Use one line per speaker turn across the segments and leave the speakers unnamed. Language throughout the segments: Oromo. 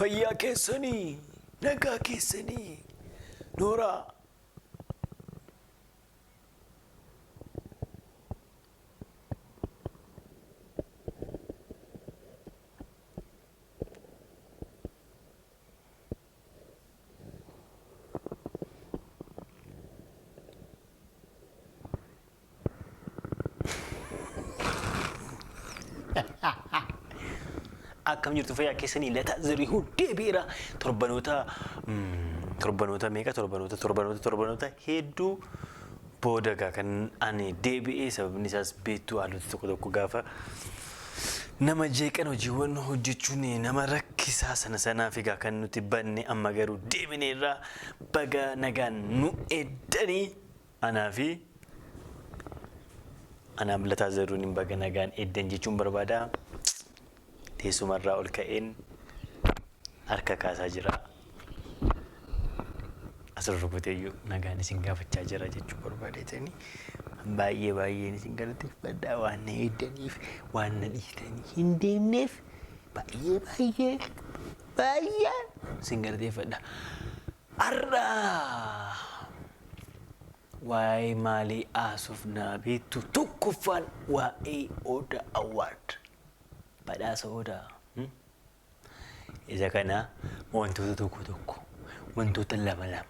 Fayyaa keessanii, nagaa keessanii, Nooraa. Akkam jirtu Fayyaa keessanii Lataa zirii hundee biira torbanoota meeqa torbanoota hedduu boodagaa kan ani deebi'ee sababni isaas beektuu haalota tokko gaafa nama jeeqan hojiiwwan hojjechuun nama rakkisaa sanaaf egaa kan nuti banne amma garuu deebineerraa baga nagaan nu eddanii anaaf Lataa ziruun baga nagaan eddan jechuun barbaada. Teessumarraa ol ka'een harka kaasaa jira. Asirra rukuteeyyuu nagaan isin gaafachaa jira jechuu barbaadeetanii baay'een isin galateeffadhaa waan na eeddaniif waan na dhiistanii hin deemneef baay'ee isin galateeffadhaa. Har'aa waa'ee maalii haasofnaa beektu tokkoffaan waa'ee Odaa Award. Badhaasa Odaa. Isa kana wantoota tokko wantoota lama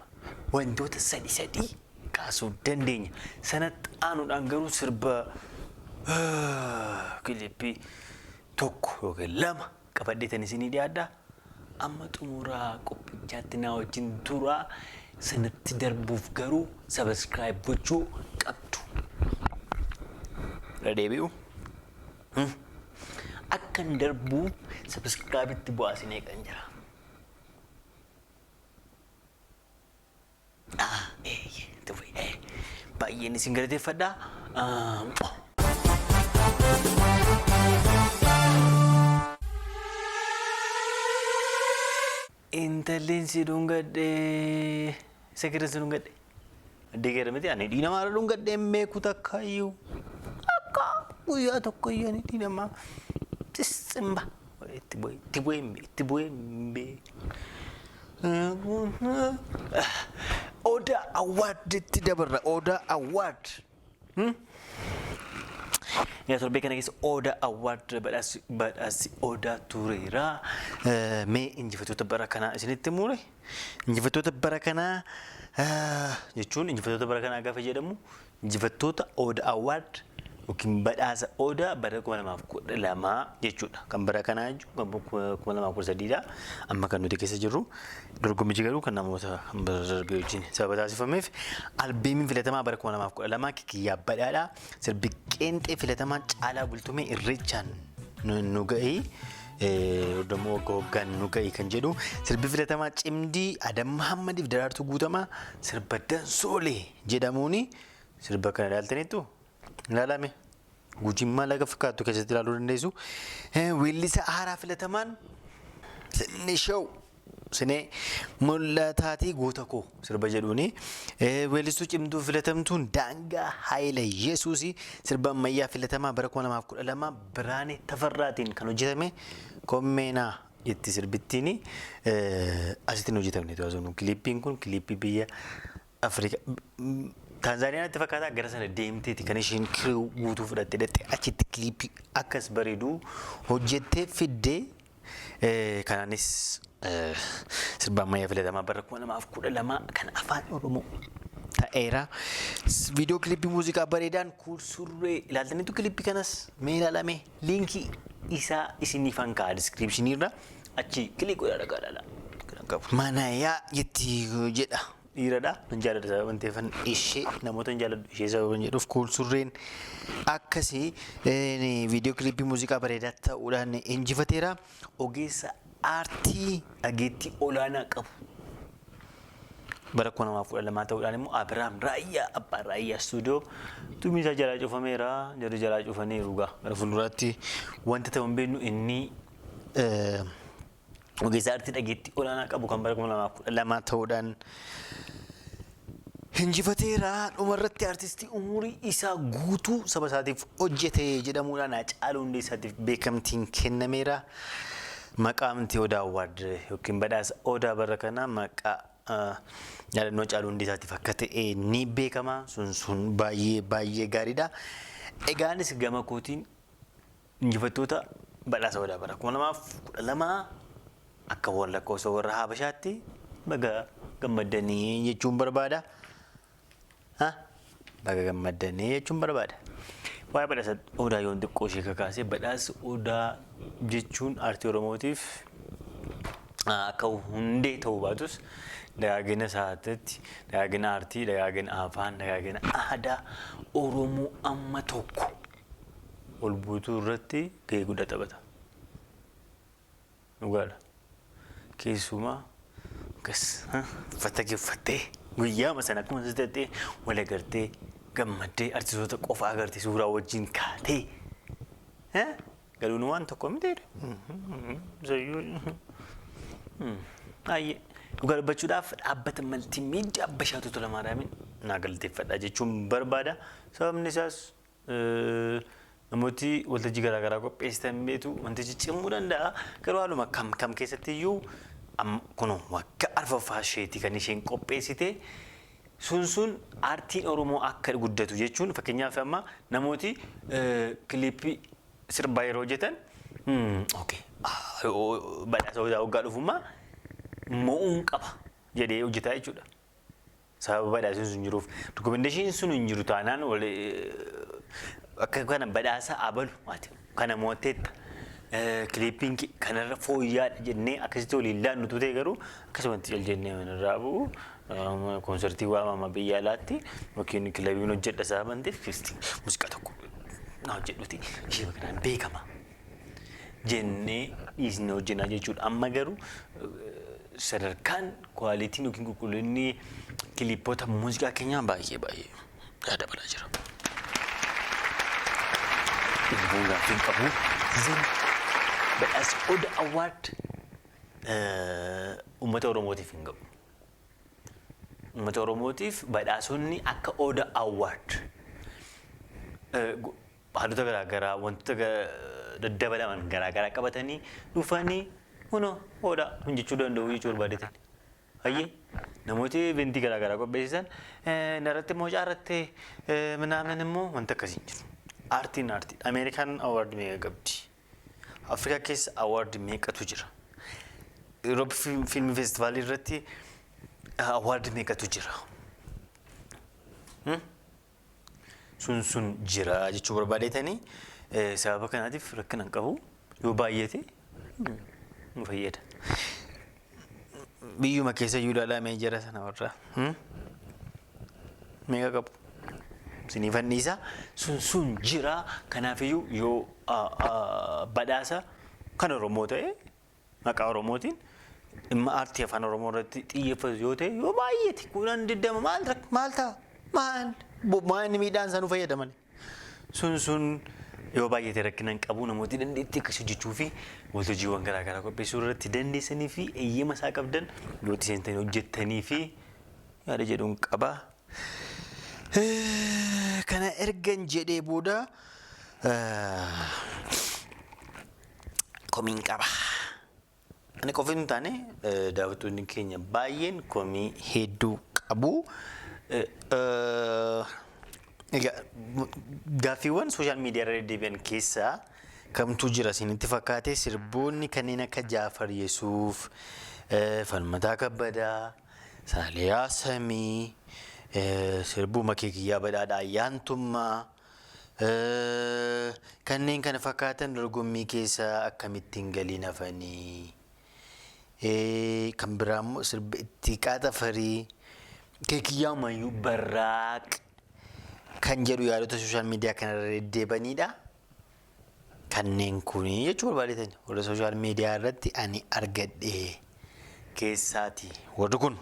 wantoota sadii kaasuu dandeenya. Sanatti aanuudhaan garuu sirba kilippii tokko yookiin lama qabadheetan isinii dhiyaadhaa. Amma xumuraa qophichaatti na wajjin turaa. Sanatti darbuuf garuu subscribe gochuu qabdu. Deebi'u. Akkan darbuu subscribe itti bu'aasinee kan jira. Baay'een isin galateeffadhaa. Intalleen si dhungadhee isa si dhungadhee addee garamete ani dhiinamaa dhungadhee meeku takkaayyuu akka guyyaa tokko iyyuu dhiinamaa. Simba itti bu'eembe Odaa Award itti dabarra. Odaa Award yaa torbee kana keessa Odaa Award badhaasi Odaa tureera. Mee injifattoota bara kanaa isinitti muure injifattoota bara kanaa jechuun injifattoota bara kanaa gaafa jedhamu injifattoota Odaa Award yookiin badhaasa Odaa bara 2012 jechuudha. Kan bara kanaa jechuun 2013dha. Amma kan nuti keessa jirru dorgommichi garuu kan namoota darbee wajjin sababa taasifameef albeemiin filatamaa bara 2012 Keekiyyaa Badhaadhaa sirbi qeenxee filatamaa caalaa bultumee irreechaan nu ga'ee Odammoo waggaan nu ga'ee kan jedhu sirbi filatamaa cimdii Adam Mahammadiif Daraartuu Guutamaa sirba Dansoolee jedhamuuni sirba kana ilaaltaniittu. Ilaalame gujimmaa laga fakkaattu keessatti ilaaluu dandeessu. Weellisa haaraa filatamaan Sinni Show Sinee mul'ataatii goota koo sirba jedhuuni. Weellistuu cimtuu filatamtuun Daangaa Haayila Yesuusii sirba ammayyaa filatamaa bara 2012 Biraanee Tafarraatiin kan hojjetame Kommeenaa itti sirbittiini asittiin hojjetamne to'atu. Kilippiin kun kilippii biyya Afrikaa Tanzaaniyaan itti fakkaataa gara sana deemteeti kan isheen kiruu guutuu fudhattee dhatte achitti kilippii akkas bareedu hojjettee fiddee kanaanis sirba ammayyaa filatamaa bara 2012 kan afaan Oromoo ta'eera. Viidiyoo kilippii muuziqaa bareedaan Kuul surree ilaaltaniitu kilippii kanas mee ilaalame liinkii isaa isiniif hanqaa diskiripshiniirra achi kilikuudha dhagaadhaadha. Manayaa jetti jedha. Dhiiradha nan jaalladha sababan ta'eefan ishee namoota hin jaalladhu ishee sababan jedhuuf Kuul surreen akkasii viidiyoo kilippii muuziqaa bareedaa ta'uudhaan injifateera. Ogeessa aartii dhageettii olaanaa qabu bara 2012 ta'uudhaan immoo Abiraam Raayyaa Abbaa Raayyaa Stuudiyoo tumisaa jalaa cufameera. Jarri jalaa cufaniiru gaa gara fuulduraatti wanta ta'u hin beeknu inni ogeessa aartii dhageettii olaanaa qabu kan bara 2012 ta'uudhaan injifateera. Dhumarratti aartistii umurii isaa guutuu saba isaatiif hojjete jedhamuudhaan Haacaaluu Hundeessaatiif beekamtiin kennameera. maqaamti Odaa Award yookiin badhaasa Odaa bara kana maqaa yaadannoo Haacaaluu Hundeessaatiif akka ta'e ni beekama. Sun baay'ee gaariidha. Egaanis gama kootiin injifattoota badhaasa Odaa bara 2012 akka lakkoofsa warra Habashaatti baga gammadanii jechuun barbaada. Baga gammadanii jechuun barbaada. Waa'ee badhaasa Odaa yoon xiqqoo ishee kakaasee badhaasa Odaa jechuun aartii Oromootiif akka hundee ta'uu baatus dagaagina sa'aatitti, dagaagina aartii, dagaagina afaan, dagaagina aadaa Oromoo amma tokko ol buutuu irratti gahee guddaa taphata. Dhugaadha. Keessumaa uffattee guyyaa sana akkuma sitti wal agartee gammaddee artistoota qofa agartee suuraa wajjin kaatee galuun waan tokko miti. Dhugaa dubbachuudhaaf dhaabbata maltiimiidiyaa Bashaatota Lamaadhaamiin naa galateeffadha jechuun barbaada. Sababni isaas namooti waltajjii garaagaraa qopheessitan beetu wantichi cimuu danda'a. Garuu haaluma kam keessatti iyyuu kun waggaa arfaffaa isheetii kan isheen qopheessite. Sun aartiin Oromoo akka guddatu jechuun fakkeenyaaf amma namooti kiliippii sirbaa yeroo hojjetan badhaasa Odaa waggaa dhufummaa mo'uun qaba jedhee hojjetaa jechuudha. Sababa badhaasni sun jiruuf dokumenteeshiniin sun hin jiru taanaan akka kana badhaasa abalu kana mo'atteetta kiliippiin kanarra fooyyaadha jennee akkasitti waliin laannutu ta'e garuu akkasumatti jal jennee manarraa bu'u konsertii waamama biyya alaatti yookiin kilabiin hojjedha saabanteef muuziqaa tokko na hojjedhuti ishee kanaan beekama jennee dhiisnee hojjennaa jechuudha. Amma garuu sadarkaan kwaalitiin yookiin qulqullinni kiliippoota muuziqaa keenyaa baay'ee dabalaa jira. Gaafiin qabu badhaasa Odaa Award uummata Oromootiif hin ga'u. Uummata Oromootiif badhaasonni akka Odaa Award haalota garaagaraa wantoota daddabalaman garaagaraa qabatanii dhufanii Odaa hojjechuu danda'u jechuu barbaadetan. Hayyee namooti eventii garaagaraa qopheessan narratti immoo caarratti minaamin immoo wanta akkasii hin jiru. Aartiin Ameerikaan award meeqa qabdi? Afrikaa keessa award meeqatu jira? Euroopi fiilmii feestivaalii irratti award meeqatu jira? Sun jira jechuu barbaadeetanii sababa kanaatiif rakkina hin qabu. Yoo baay'ate nu fayyada. Biyyuma keessa iyyuu ilaalamee jira sana warra meeqa qabu? Sinifanniisa sun jira. Kanaafiyyuu yoo badhaasa kan Oromoo ta'e maqaa Oromootiin dhimma aartii afaan Oromoo irratti xiyyeeffatu yoo ta'e yoo baay'ate kudhan diddama maal ta'a? Maal miidhaan isaa nu fayyadaman? Sun yoo baay'ate rakkina hin qabu. Namooti dandeettii akkasii hojjechuu fi waltajjiiwwan garaagaraa qopheessuu irratti dandeessanii fi eeyyama isaa qabdan yoo seentanii hojjettanii fi yaada jedhuun qaba. Kana ergan jedhee booda komiin qaba. Ani qofa hin taane daawwattoonni keenya baay'een komii hedduu qabu. Gaaffiiwwan sooshaal miidiyaa irra deddeebi'an keessaa kamtu jira isinitti fakkaate? Sirboonni kanneen akka Jaafar Yesuuf, Falmataa Kabbadaa, Saaliyaa Samii, sirbuma Keekiyyaa Badhaadhaa Ayyaantummaa kanneen kana fakkaatan dorgommii keessaa akkamittiin galiin hafanii? Kan biraa immoo sirba Ittiiqaa Tafarii, Keekiyyaa Badhaadhaa kan jedhu yaadota sooshaal miidiyaa kanarra deddeebanidha. Kanneen kuni jechuu barbaadetan warra sooshaal miidiyaa irratti ani argadhe keessaati warri kun.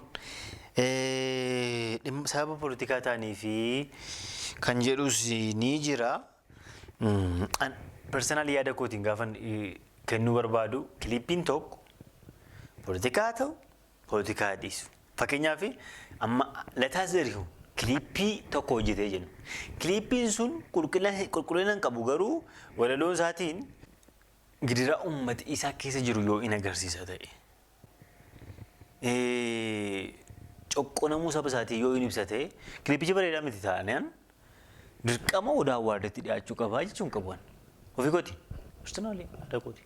Sababa poolitikaa ta'anii fi kan jedhus ni jira. Personal yaada kootiin gaafan kennuu barbaadu kiliippiin tokko poolitikaa ta'u poolitikaa dhiisu. Fakkeenyaaf amma Lataa Zarihu kiliippii tokko hojjetee jennu. Kiliippiin sun qulqullina hin qabu garuu walaloon isaatiin gidira ummati isaa keessa jiru yoo in agarsiisa ta'e. Coqqonamuu saba isaatii yoo in ibsa ta'e kilipichi bareedaa miti taanaan dirqama odaa awwaarditti dhiyaachuu qabaa jechuun qabuun. Ofii kooti. Personally yaada kooti.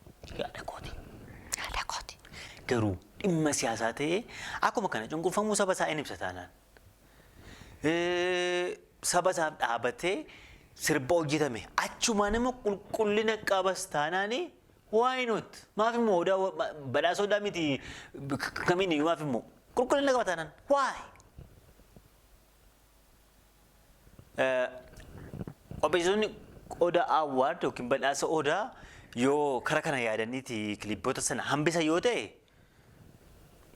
Garuu dhimma siyaasaa ta'e akkuma kana cunqurfamuu saba isaa in ibsa taanaan. Saba isaaf dhaabatee sirba hojjetame achumaan immoo qulqullina qabas taanaani why not? Maaf immoo odaa badhaasa odaa miti kamiin iyyuu maaf immoo qulqullina qaba taanaan why? Qopheessitoonni odaa awwaard yookiin badhaasa odaa yoo kara kana yaadaniiti kilipoota sana hambisa yoo ta'e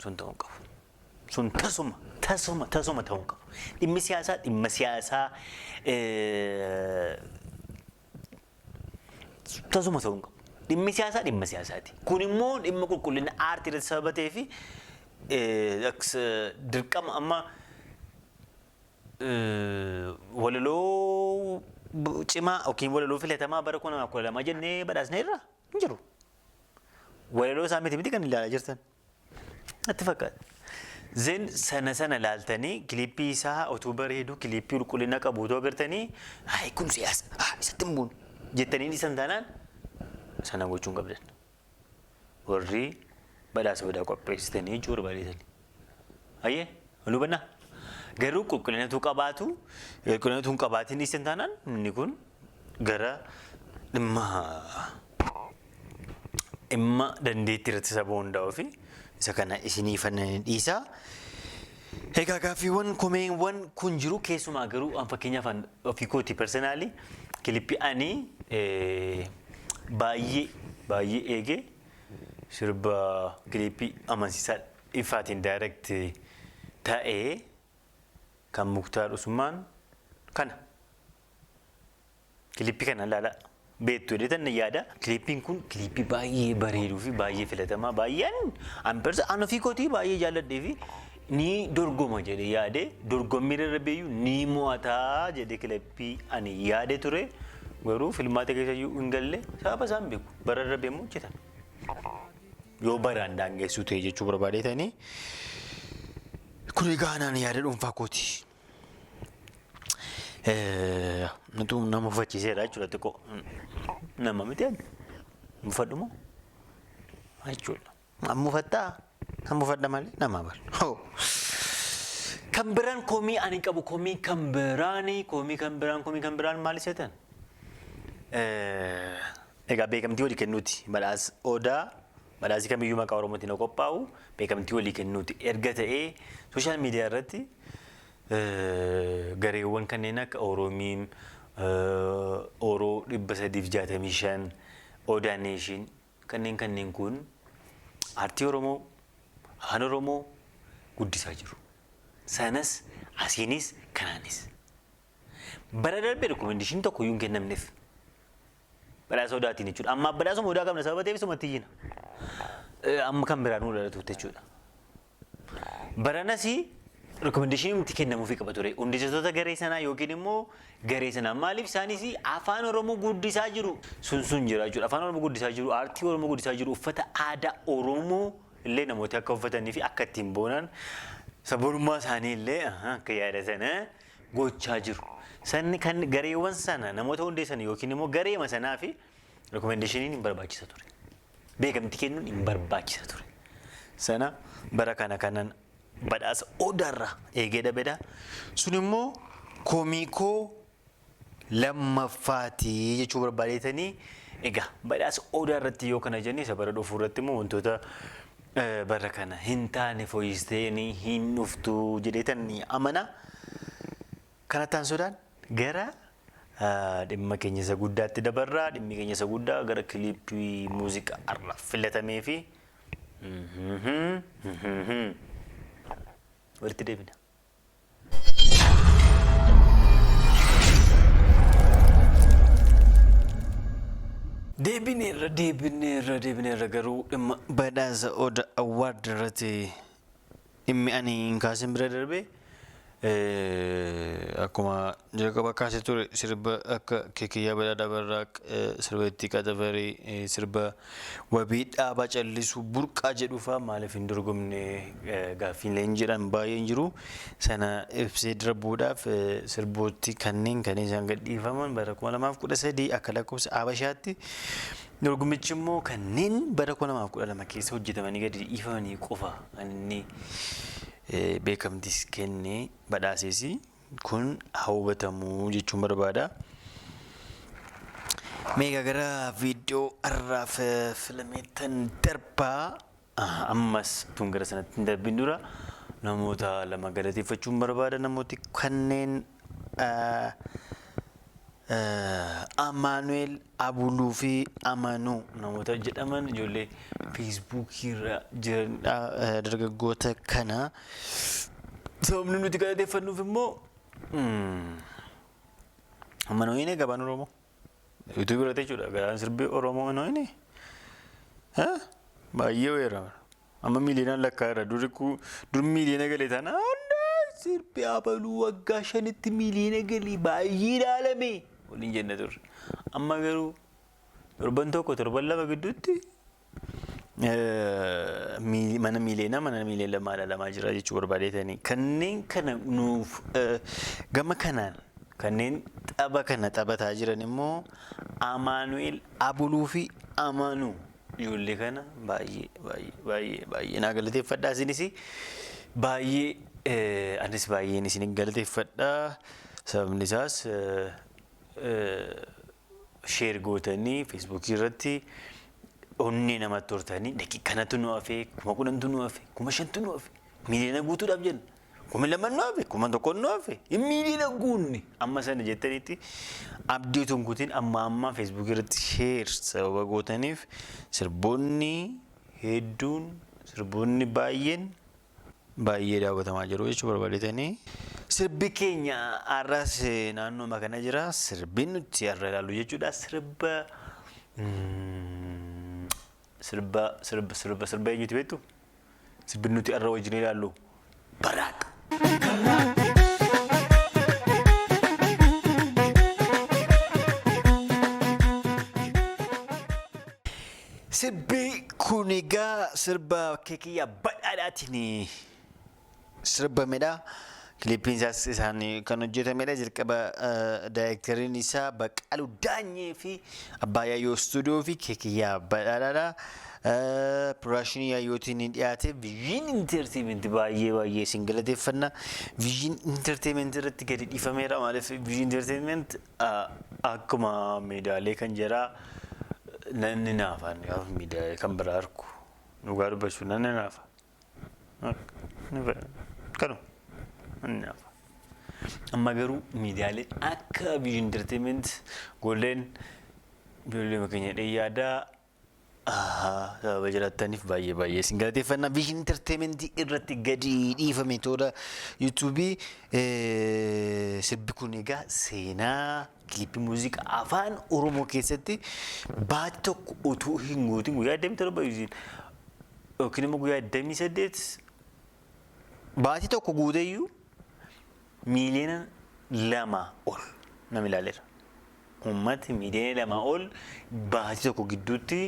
sun ta'uu qabu. Sun tasuma ta'uu qabu. Dhimmi siyaasaa tasuma ta'uu qabu. Dhimmi siyaasaati. Kun immoo dhimma qulqullina aartii irratti sababa ta'ee fi dirqama amma walaloo cimaa yookiin walaloo filatamaa bara 2012 jennee badhaasne irra hin jiru. Walaloo isaa miti kan ilaalaa jirtan. Natti fakkaata. Zen sana laaltanii kilipii isaa otoo bareedu kilipii qulqullina qabu otoo agartanii kun siyaasa isatti hin buunu jettanii dhiisan taanaan sana gochuun qabdan. Warri badhaasa odaa qopheessitanii jechuudha bareedanii. Ayyee wal hubannaa. Garuu qulqullinatu qabaatu qulqullinatu hin qabaatiin dhiisan taanaan inni kun gara dhimma dandeettii irratti saba hundaa'uu fi isa kana isinii fannanii dhiisaa. Egaa gaaffiiwwan komeewwan kun jiru keessumaa garuu an fakkeenyaaf ofii kooti personally kilipii ani baay'ee eege sirba kilipii amansiisaa ifaatiin direct ta'ee kan Muktaar Usmaan kana kilipii kana laala beektu jedhetan yaada. Kilipiin kun kilipii baay'ee bareeduu fi baay'ee filatamaa baay'een an ofii kootii baay'ee jaalladhee fi ni dorgoma jedhe yaade dorgommii irra beeyu ni mo'ataa jedhe kilipii ani yaade ture garuu filmaata keessa hin galle sababa isaan beeku bara irra beemu hojjetan yoo baraan daangeessuu ta'e jechuu barbaadeetanii kun egaa anaan yaada dhuunfaa kooti. Nutu nama uffachiiseera jechuudha xiqqoo nama miti muffadhumoo jechuudha. Muffattaa muffadha malee nama bara. Kan biraan komii ani qabu komii kan biraan maal seetan? Egaa beekamtii walii kennuuti badhaasa odaa badhaasi kamiyyuu maqaa Oromootiin qophaa'u beekamtii walii kennuuti erga ta'ee sooshaal miidiyaa irratti gareewwan kanneen akka Oromiin Oroo 365 Odaa Neeshin kanneen kun aartii Oromoo afaan Oromoo guddisaa jiru. Sanas asiinis kanaanis. Bara darbee rekomendeeshinii tokko iyyuu hin kennamneef. Badhaasa odaatiin jechuudha. Amma badhaasuma odaa qabna sababa ta'eef sumatti iyyina. Amma kan biraan nu dhalatuutti jechuudha. Baranas rekomendeeshinii nuti kennamuufii qaba ture. Hundeessitoota garee sanaa yookiin immoo garee sanaa maaliif isaanis afaan Oromoo guddisaa jiru. Sun jira jechuudha. Afaan Oromoo guddisaa jiru, aartii Oromoo guddisaa jiru, uffata aadaa Oromoo illee namooti akka uffatanii fi akka ittiin boonan sabboonummaa isaanii illee akka yaadatan gochaa jiru. Sanni kan gareewwan sana namoota hundeessan yookiin immoo gareema sanaa fi rekomendeeshiniin hin barbaachisa ture. Beekamtii kennuun hin barbaachisa ture. Sana bara kanan badhaasa odaarra eegee dabeda. Sun immoo koomikoo lammaffaati jechuu barbaadeetanii egaa badhaasa odaarratti yoo kana jennee isa bara dhufuu irratti immoo wantoota bara kana hin taane fooyyisteenii hin dhuftu jedheetan amana. Kanattaan sodaan gara dhimma keenya isa guddaatti dabarraa. Dhimmi keenya isa guddaa gara kilipii muuziqaa arra filatamee fi walitti deebina. Deebineerra garuu dhimma badhaasa odaa awwaard irratti dhimmi ani hin kaasin bira darbe akkuma jalqaba kaasee ture sirba akka Keekiyyaa Badhaadhaa Barraaq, sirba Ittiiqaa Tafarii, sirba wabii dhaabaa callisuu burqaa jedhuufaa maaliif hin dorgomne gaaffiileen jedhan baay'een jiru. Sana ibsee darbuudhaaf sirbooti kanneen isaan gadhiifaman bara 2013 akka lakkoofsa Habashaatti. Dorgommichi immoo kanneen bara 2012 keessa hojjetamanii gadi dhiifamanii qofa inni beekamtis kennee badhaaseesi. Kun hawwatamu jechuun barbaada. Meeqa gara viidiyoo arraaf filameetan darbaa ammas tun gara sanatti hin darbin dura namoota lama galateeffachuun barbaada. Namooti kanneen Amaanu'eel Abuluu fi Amanuu namoota jedhaman ijoollee feesbuukiirra jiran dargaggoota kana. Sababni nuti galateeffannuuf immoo Amanooyine gabaan Oromoo YouTube irratti jechuudha. Garaan sirbi Oromoo Amanooyine baay'ee weerama. Amma miiliyoonaan lakkaa'eera. Dur miiliyoona galee taana sirbi Abaluu waggaa 5tti miiliyoona galii baay'ee ilaalame waliin jenne turre. Amma garuu torban tokko torban lama gidduutti mana miiliyoona lama ilaalamaa jira jechuu barbaadeetanii. Kanneen kana nuuf gama kanaan kanneen tapha kana taphataa jiran immoo Amaanu'eel Abuluu fi Amanuu ijoollee kana baay'ee naa galateeffadhaa. Isinis baay'ee anis baay'een isin galateeffadhaa. Sababni isaas sheer gootanii feesbuukiirratti onni namatti hortanii daqiiqanatu nu hafe 10,000 nu hafe 5,000 nu hafe miiliyoona guutuudhaaf jenna 2,000 nu hafe 1,000 nu hafe miiliyoona guunni amma sana jettanitti abdii tunkutiin amma feesbuukiirratti sheer sababa gootaniif sirboonni hedduun sirboonni baay'ee daawwatamaa jiru jechuu barbaadetanii. Sirbi keenya arras naannoo makana jira. Sirbi nuti arra ilaallu jechuudha. Sirba eenyuti beektu? Sirbi nuti arra wajjin ilaallu Barraaq. Sirbi kun egaa sirba Keekiyyaa Badhaadhaatiin sirbamedha. Kiliippiin isaas isaan kan hojjetamedha. Jalqaba daayireekteriin isaa Baqqaluu Daanyee fi Abbaa Yaayyoo Istuudiyoo fi Keekiyyaa Badhaadhaadha. Piroodakshinii Yaayyootiin dhiyaate Viijin Interteementii baay'ee isin galateeffanna. Viijin Interteementii irratti gadi dhiifameera. Maaliif Viijin Interteementii akkuma meedaalee kan jiraa nanni naafaan miidiyaalee kan biraa argu dhugaa dubbachuu nanni naafa. Kanuma nanni naafa. Amma garuu miidiyaaleen akka Viijin Interteementii golleen ijoollee keenya yaada sababa jiraataniif baay'ee isin galateeffanna. Viijin Interteementii irratti gadi dhiifame toora yuutuubii. Sirbi kun egaa seenaa kiliippii muuziqaa afaan Oromoo keessatti baati tokko utuu hin guutin guyyaa 27 yookiin immoo guyyaa 28 baati tokko guuteeyyuu miiliyoona 2 ol nama ilaaleera. Uummati miiliyoona 2 ol baati tokko gidduutti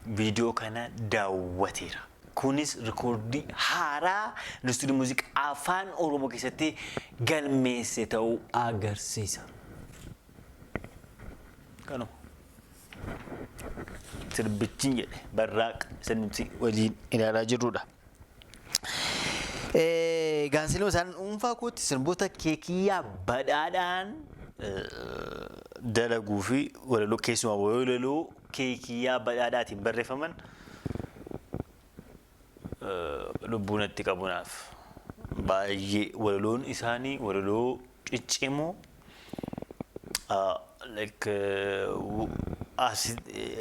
viidiyoo kana daawwateera. Kunis rikoordii haaraa industirii muuziqaa afaan Oromoo keessatti galmeesse ta'uu agarsiisa. Kanuma sirbichi jedhe Barraaq isa nuti waliin ilaalaa jirrudha. Gaansiluma isaan dhuunfaa kootti sirboota Keekiyyaa Badhaadhaan dalaguu fi walaloo keessumaa walaloo Keekiyyaa Badhaadhaatiin barreeffaman lubbuun itti qabunaaf baay'ee walaloon isaanii walaloo ciccimoo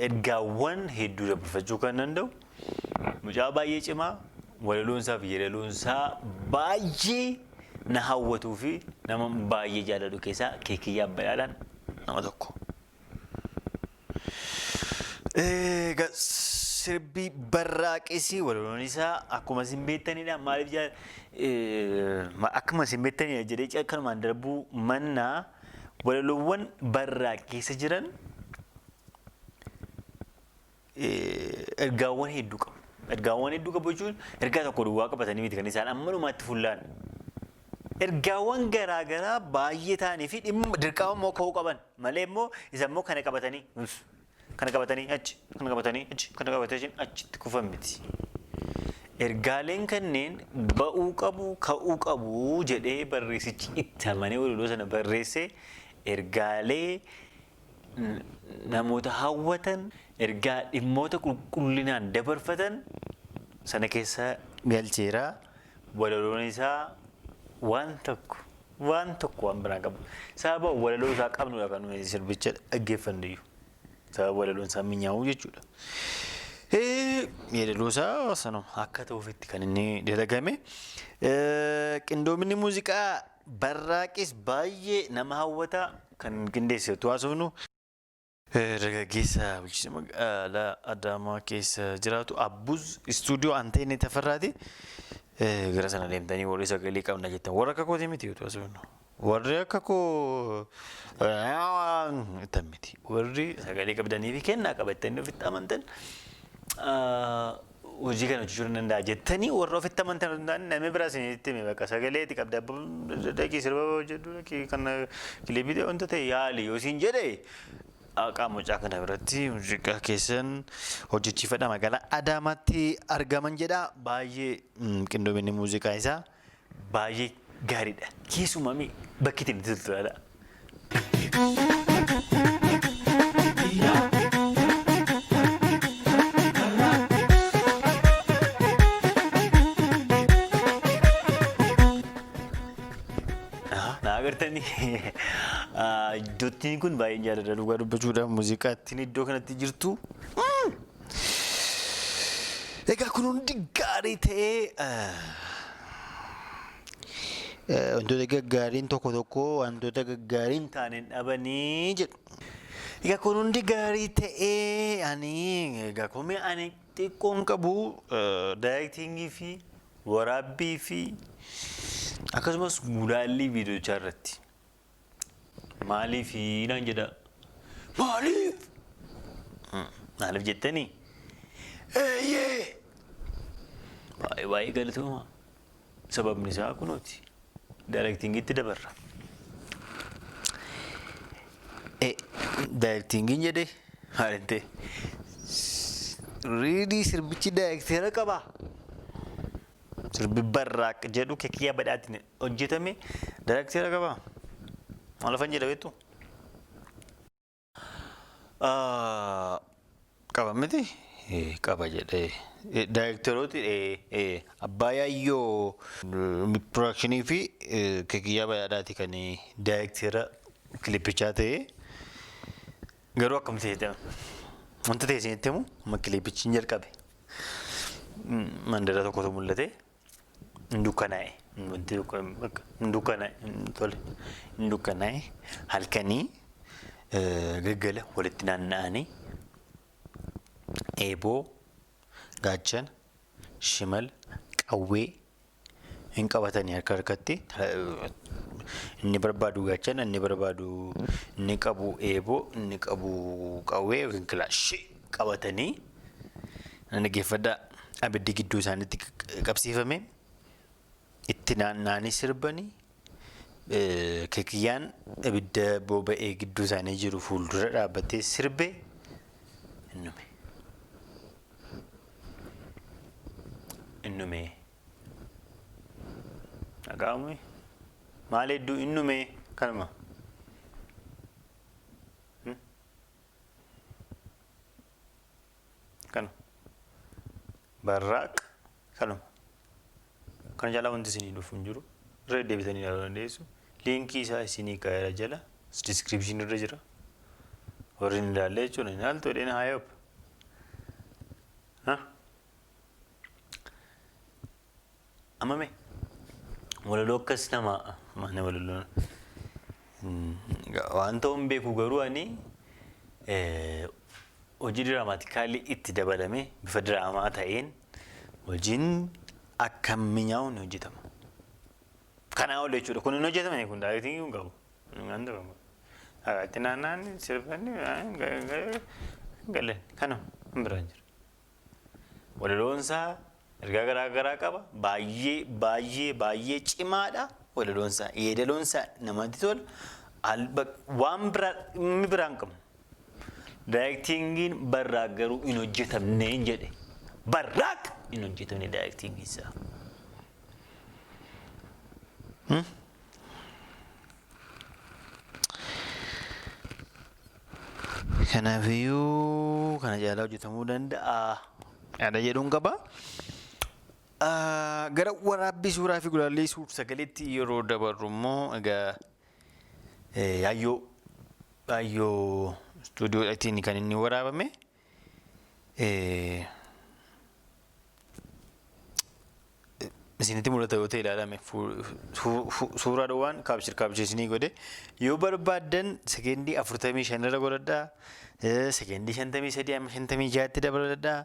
ergaawwan hedduu dabarfachuu kan danda'u mucaa baay'ee cimaa walaloon isaa fi yeedaloon isaa baay'ee na hawwatuu fi nama baay'ee jaalladhu keessaa Keekiyyaa Badhaadhaan nama tokko. sirbi barraaqisi walaloon isaa akkuma isin beektanidha. Maaliif akkuma isin beektanidha jedhee akkanumaan darbuu mannaa walaloowwan barraaq keessa jiran ergaawwan hedduu qabu. Ergaawwan hedduu qabu jechuun ergaa tokko duwwaa qabatanii miti kan isaan ammanumaatti fullaan. Ergaawwan garaagaraa baay'ee ta'anii fi dhimma dirqama immoo ka'uu qaban malee immoo isa immoo kana qabatanii achi kana qabatanii achi kana qabatanii achitti kufan miti. Ergaaleen kanneen ba'uu qabu ka'uu qabu jedhee barreessichi itti amanee walaloo sana barreesse ergaalee namoota hawwatan ergaa dhimmoota qulqullinaan dabarfatan sana keessa galcheera. Walaloon isaa waan tokko waan biraa qabu. Sababa walaloo isaa qabnudha kan nuyi sirbicha dhaggeeffannu. Sababa walaloon isaa mi'aawuu jechuudha. Yeedaloo isaa sanuma akka ta'uufitti kan inni dalagame. Qindoominni muuziqaa barraaqis baay'ee nama hawwata kan qindeessitu haasofnu. Dargaggeessa bulchiinsa magaalaa Adaamaa keessa jiraatu Abbuuz istuudiyoo Anteenii Tafarraati. Gara sana deemtanii warri sagalee qabna jettan warra akka kooti miti yoo ta'u warri akka koo ittan miti warri sagalee qabdanii fi kennaa qabatanii ofitti amantan hojii kana hojjechuu danda'a jettanii warra ofitti amantan namni biraa isinitti hime bakka sagaleeti qabda dhaqii sirba hojjedhu dhaqii kan kiliipii wanta ta'e yaali yoo siin jedhe qaamocaa kana biratti muuziqaa keessan hojjechiifadha magaalaa Adaamaatti argaman jedha. Baay'ee qindoominni muuziqaa isaa baay'ee gaariidha. Keessumaa bakki ittiin itti turtudha. Agartanii iddootiin kun baay'ee jaalladha dhugaa dubbachuudhaaf muuziqaattiin iddoo kanatti jirtu. Egaa kun hundi gaarii ta'ee wantoota gaggaariin tokko wantoota gaggaariin taaneen dhabanii jedhu. Egaa kun hundi gaarii ta'ee egaa komee ani xiqqoon qabu daayirektiingii fi waraabbii fi akkasumas gulaallii viidiyochaa irratti maaliif naan jedha maaliif jettanii baay'ee galatooma. Sababni isaa kunooti daayirektiingiitti dabarra. Daayirektiingiin jedhee maalintee riidii sirbichi daayirekteera qabaa. Sirbi barraaq jedhu Keekiyyaa Badhaadhaatiin hojjetame daayirekteera qabaa. Maal afaan jedha beektu? Qaba miti? Qaba jedhee. Daayirekterooti Abbaa Yaayyoo Piroodakshinii fi Keekiyyaa Badhaadhaati kan daayirekteera kilipichaa ta'e. Garuu akkam ta'e wanta ta'e isinitti himu amma kilipichi hin jalqabe. Mandara tokkotu mul'ate. Dukkanaa'e. Dukkanaa'e halkanii gaggala walitti naanna'anii eeboo gaachana shimal qawwee hin qabatanii harkatti inni barbaadu gaachana inni barbaadu inni qabu eeboo inni qabu qawwee yookiin kilaashii qabatanii dhaggeeffadhaa. Abiddi gidduu isaaniitti qabsiifame itti naanna'anii sirbanii Keekiyyaan abidda boba'ee gidduu isaanii jiru fuuldura dhaabbatee sirbee innume dhaga'amu maal hedduu innume kanuma barraaq kanuma kana jala wanti isinii dhufu hin jiru. Irra deebitanii ilaaluu dandeessu. Liinkii isaa isinii kaa'eera jala description irra jira. Warri hin ilaalle jechuudha. Ilaaltu dheena haa yoob. Amame walaloo akkas nama mana walaloo waan ta'uun beeku garuu ani hojii diraamaatikaalii itti dabalame bifa diraamaa ta'een hojiin akka minyaa'uun hojjetama. Kanaa ol jechuudha. Kun hin hojjetame kun daayitii hin qabu. Wanta qabu. Itti naannaan sirbanni galan kanuma hin biraan jira. Walaloonsaa ergaa garaa garaa qaba. Baay'ee cimaadha. Walaloonsaa yeedaloonsaa namatti tola. Waan biraan qabu. Daayitingiin Barraaq garuu hin hojjetamne jedhe. Barraaq hin hojjetamne daayitingiinsaa. Kanaafiyyuu kana jaalaa hojjetamuu danda'a. Yaada jedhuun qaba. Gara waraabbii suuraa fi gulaallee suur-sagaleetti yeroo dabarru immoo egaa yaayyoo istuudiyoodhaan kan inni waraabame. Isinitti mul'ata yoo ta'e ilaalame suuraadhaan kaabcheessinii godhe yoo barbaadan sekendii 45 irra godhadhaa, sekendii 53 56tti dabaladhaa,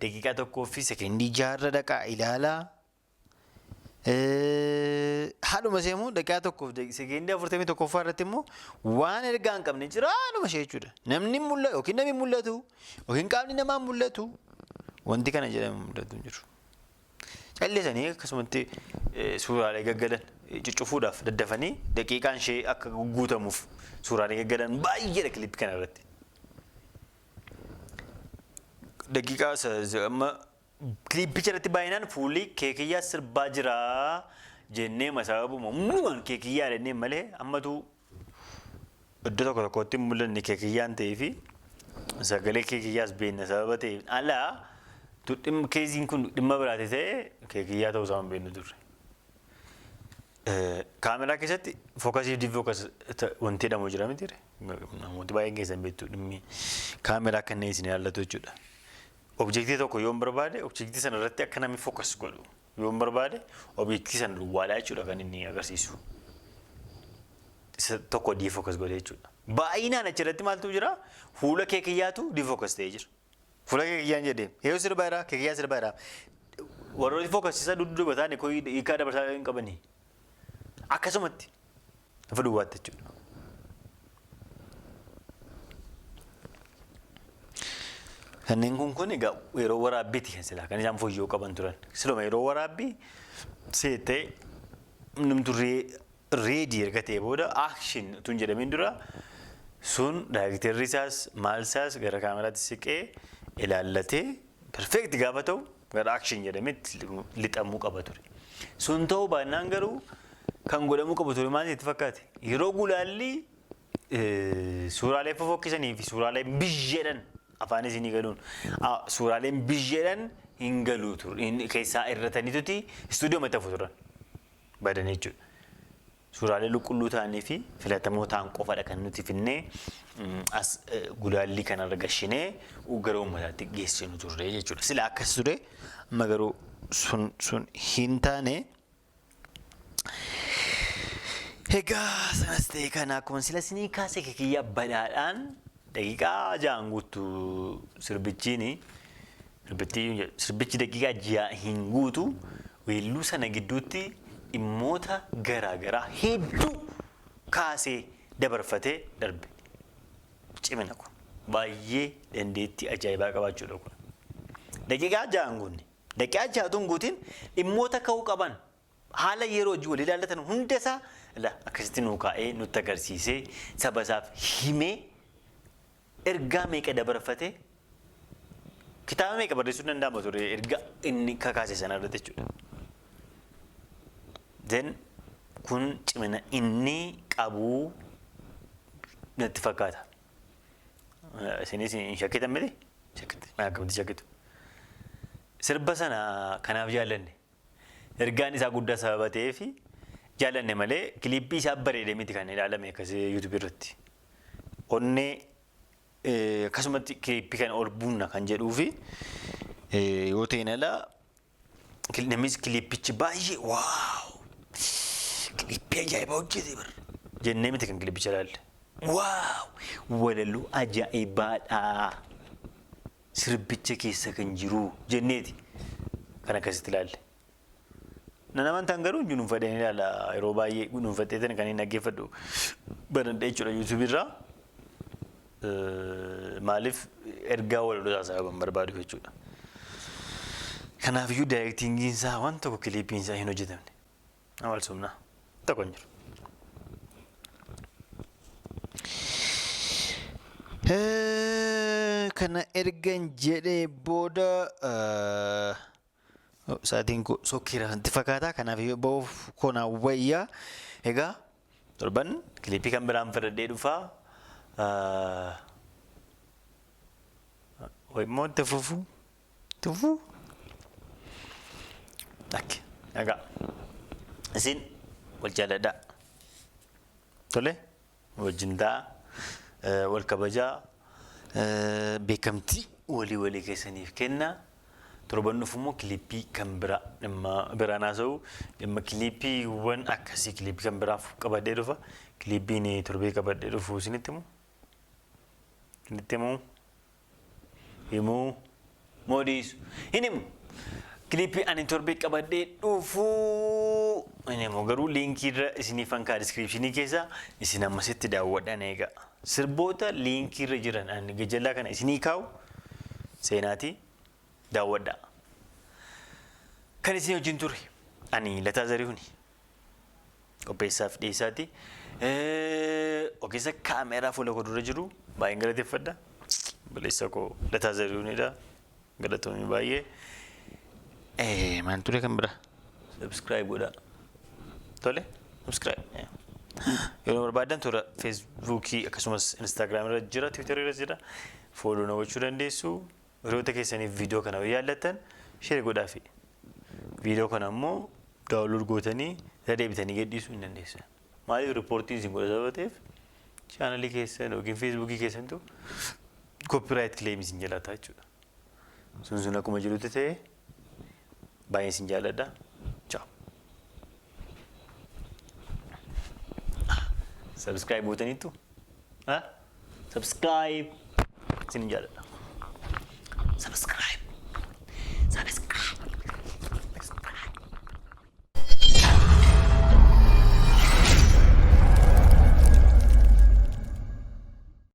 daqiiqaa tokkoo fi sekendii 6 irra dhaqaa ilaalaa. Haadhuma seemuu daqiiqaa tokkoof sekendii 41 irratti immoo waan ergaa hin qabne jira haadhuma ishee jechuudha. Namni mul'atu yookiin namni mul'atu yookiin qaamni namaa mul'atu wanti kana jedhame mul'atu hin jiru. Calleessanii akkasumatti suuraalee gaggadan cuccufuudhaaf daddafanii daqiiqaan ishee akka guutamuuf suuraalee gaggadan baay'eedha kilippii kana irratti. Daqiiqaa amma kilippicha irratti baay'inaan fuulli keekiyyaa sirbaa jira jennee sababuma umumaan keekiyyaa jennee malee ammatu iddoo tokko tokkotti mul'anni keekiyyaan ta'ee fi sagalee keekiyyaas beekna sababa ta'eef alaa. Keessiin kun dhimma biraati ta'ee keekiyyaa ta'uu isaa hin beeknu turre. Kaameraa keessatti fookasii fi diifookas wanti jedhamu jira miti. Namooti baay'een keessan beektu dhimmi kaameraa akka inni isin ilaallatu jechuudha. Objektii tokko yoo barbaade objektii sana irratti akka namni fookas godhu yoo barbaade objektii sana duwwaadhaa jechuudha kan inni agarsiisu. Isa tokko diifookas godhe jechuudha. Baay'inaan achirratti maaltu jira? Fuula keekiyyaatu diifookas ta'ee jira. Fuula keekiyyaan jedhee yoo sirbaa jira keekiyyaa sirbaa jira. Warrooti fookasisaa dudduuba taane koo hiikaa dabarsaa hin qabanii. Akkasumatti lafa duwwaatti jechuudha. Kanneen kun egaa yeroo waraabbiiti kan silaa kan isaan fooyyoo qaban turan. Siluma yeroo waraabbii seetee namtu reedii erga ta'e booda akshin tun jedhameen dura sun daayirektarri isaas maal isaas gara kaameraatti siqee ilaallatee perfeekti gaafa ta'u gara akshin jedhametti lixamuu qaba ture. Sun ta'uu baannaan garuu kan godhamuu qabu ture maal itti fakkaate yeroo gulaalli suuraalee fofokkisanii fi suuraalee biyyeedhan afaan isinii galuun suuraaleen biyyeedhan hin galuu ture keessaa irrataniituti istuudiyoo maxxanfu turan badan jechuudha. Suuraalee qulqulluu ta'anii fi filatamoo ta'an qofaadha kan nuti finnee as gulaalli kanarra gashinee gara uummataatti geessinu turre jechuudha. Sila akkas ture amma garuu sun hin taane. Egaa sanas ta'e kana akkuma sila isinii kaasee Keekiyyaa Badhaadhaan daqiiqaa 6 guutuu sirbichi daqiiqaa 6 hin guutu weelluu sana gidduutti dhimmoota garaagaraa hedduu kaasee dabarfatee darbe. Cimina kun baay'ee dandeettii ajaa'ibaa qabaachuudha kun. Daqiiqaa 6 guunne. Daqiiqaa 6 guutiin dhimmoota ka'uu qaban haala yeroo hojii walii ilaallatan hundasaa akkasitti nuu kaa'ee nutti agarsiisee saba isaaf himee ergaa meeqa dabarfatee kitaaba meeqa barreessuu danda'ama ture ergaa inni kakaase sana irratti jechuudha. Kun cimina inni qabuu natti fakkaata. Isinis hin shakkitan miti? Akkamitti shakkitu? Sirba sana kanaaf jaallanne. Ergaan isaa guddaa sababa ta'eef jaallanne malee kiliippii isaa bareedee miti kan ilaalame akkasii yuutuubii irratti. Onnee akkasumatti kiliippii kana ol buunna kan jedhuufi yoo ta'in alaa namis kiliippichi baay'ee waaw kiliippii ajaa'ibaa hojjete bar jennee miti kan kiliippicha ilaalle. Waaw walaloo ajaa'ibaadha. sirbicha keessa kan jiru jenneeti kan akkasitti ilaalle. Naman tangaruu junuunfadheen ilaala yeroo baay'ee junuunfadheetan kan hin dhaggeeffadhu banadhee jechuudha YouTube irraa. Maaliif ergaa walirraa sababan barbaadu jechuudha. Kanaafiyyuu daayirektiingiin isaa waan tokko kiliippiin isaa hin hojjetamne. Amal sumna tokko hin jiru. Kana ergan jedhee booda sa'aatiin sokkiira sanatti fakkaata. Kanaafiyyuu ba'uuf koonaa wayyaa. Egaa torban kiliippii kan biraan fudhadhee dhufaa. Immoo tufuu. Akka egaa isin wal jaaladhaa. Tole wajjin ta'a wal kabajaa beekamtii walii keessaniif kenna. Torban dhufu immoo kiliippii kan biraan haasa'u dhimma kiliippiiwwan akkasii kiliippii kan biraaf qabadhee dhufa. Kiliippiin torbee qabadhee dhufu isinitti himuu moodiisu hin himu. Kiliippii ani torbee qabadhee dhufu hin himu. Garuu liinkii irra isiniif hankaa diskiripshinii keessa isin ammasitti daawwadhaan eegaa. Sirboota liinkii irra jiran ani gajallaa kana isinii kaa'u seenaatii daawwadhaa. Kan isin wajjin ture ani Lataa Zarihuuni qopheessaaf dhiyeessaati. Ogeessa kaameeraa fuula koo dura jiru baay'een galateeffadha. Baleessa koo Lataa Zarihuunidha. Galatoomii baay'ee. Maal ture kan bira? Subscribe godhaa. Tole? Subscribe. Yeroo barbaadan toora feesbuukii akkasumas instaagiraam irra jira, tiwiitarii irra jira. Fooloo na gochuu dandeessu. Hiriyoota keessaniif viidiyoo kana jaallattan share godhaafi. Viidiyoo kana immoo daawunlood gootanii deebitanii gadhiisuu hin dandeessan. Maaliif riippoortiin isin godha sabateef chaanalii keessan yookiin feesbuukii keessantu copyright claim isin jalaataa jechuudha. Sun akkuma jirutti ta'e baay'ee isin jaalladha. Ciao. Subscribe gootaniitu? Subscribe isin jaalladha. Subscribe.